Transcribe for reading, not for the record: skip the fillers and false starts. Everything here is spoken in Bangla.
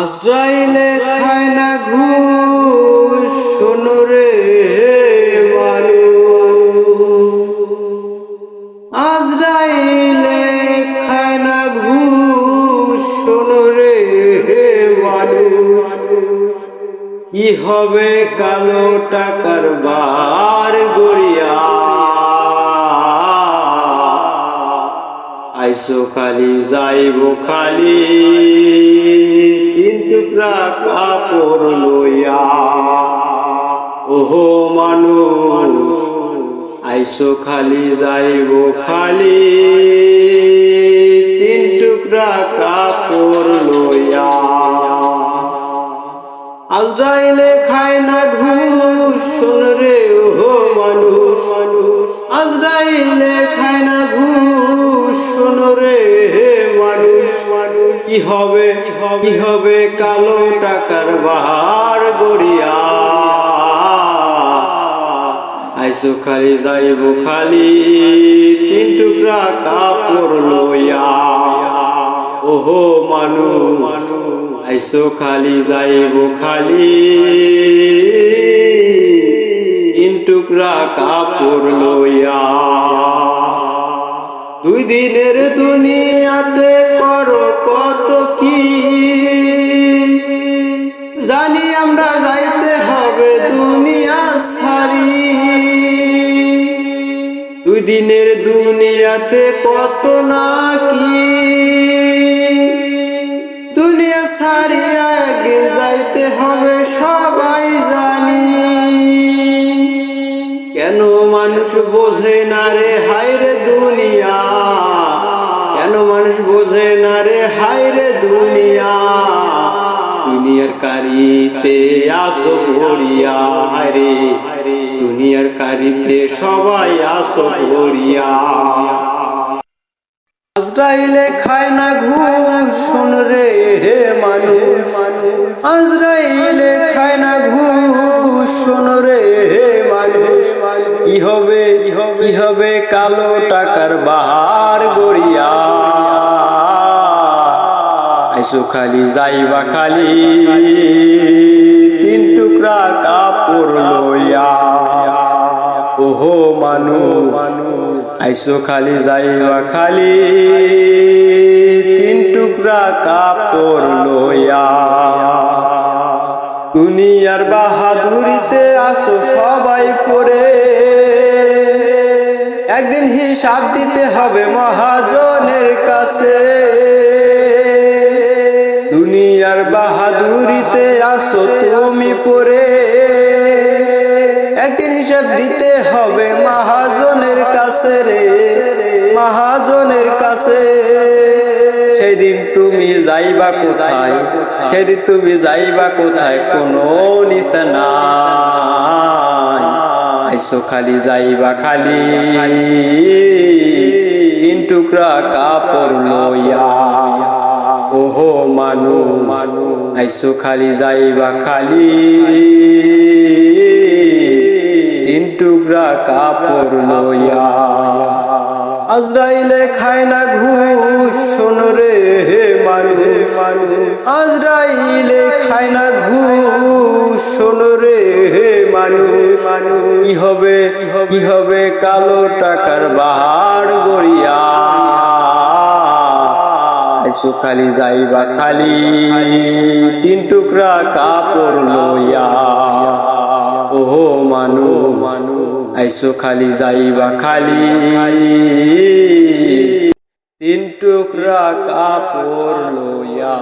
আজরাইলে খায় না ঘুষ, শোনো রে আজরাইলে খায় না ঘুষ, শোনো রে কি হবে কালো টাকার বার গড়িয়া, আইসো খালি যাইব খালি তিন টুকরা কাপড় লইয়া। ওহো মানুষ আইসো খালি যাইব খালি তিন টুকরা কাপড় লইয়া। আজরাইলে খায় না ঘুষ, শোন রে ওহো মানুষ আজরাইলে খায় না ঘুষ, শোন রে মানুষ কি হবে কালো টাকার বাহার গড়িয়া, আইসো খালি যাইব খালি তিন টুকরা কাপড় লইয়া। ওহো মানুষ আইসো খালি যাইব খালি তিন টুকরা কাপড় লইয়া। দুই দিনের দুনিয়াতে করো কত কি, জানি আমরা যাইতে হবে দুনিয়া ছাড়ি। দুই দিনের দুনিয়াতে কত না কি, দুনিয়া ছাড়িয়া একদিন যাইতে হবে সবাই জানি। কেন মানুষ বোঝে না রে হায় রে দুনিয়া, কেন মানুষ বোঝে না রে হায় রে দুনিয়া। দুনিয়ার কারিতে আসো ভরিয়া, রে দুনিয়ার কারিতে সবাই আসো ভরিয়া। আজরাইলে খায় না ঘুষ, শোন রে হে মানুষ আজরাইলে খায় না ঘুষ, শোন রে হে মানুষ কি হবে কালো টাকার বাহার গড়িয়া, আইসো খালি যাইবা খালি তিন টুকরা কাপড় লইয়া। ওহো মানুষ আইসো খালি যাইবা খালি তিন টুকরা কাপড় লইয়া। দুনিয়ার বাহাদুরিতে আসো সবাই পড়ে, একদিন হিসাব দিতে হবে মহাজনের কাছে। দুনিয়ার বাহাদুরিতে আসো তুমি পড়ে, একদিন হিসাব দিতে হবে মহাজনের কাছে রে মহাজনের কাছে। সেদিন তুমি যাইবা কোথায়, সেদিন তুমি যাইবা কোথায় কোনো নিস্তার নাই, আইসো খালি যাইবা খালি তিন টুকরা কাপড় লইয়া। ওহো মানুষ আইসো খালি যাইবা খালি তিন টুকরা কাপড় লইয়া। আজরাইলে খায় না ঘুষ, শোন রে হে মানুষ আজরাইলে খায় না ঘুষ, শোন রে হে মানুষ কি হবে কালো টাকার বাহার গড়িয়া, আইসো খালি যাইবা খালি তিন টুকরা কাপড় লইয়া। ওহো মানুষ আইসো খালি যাইবা খালি তিন টুকরা কাপড় লইয়া।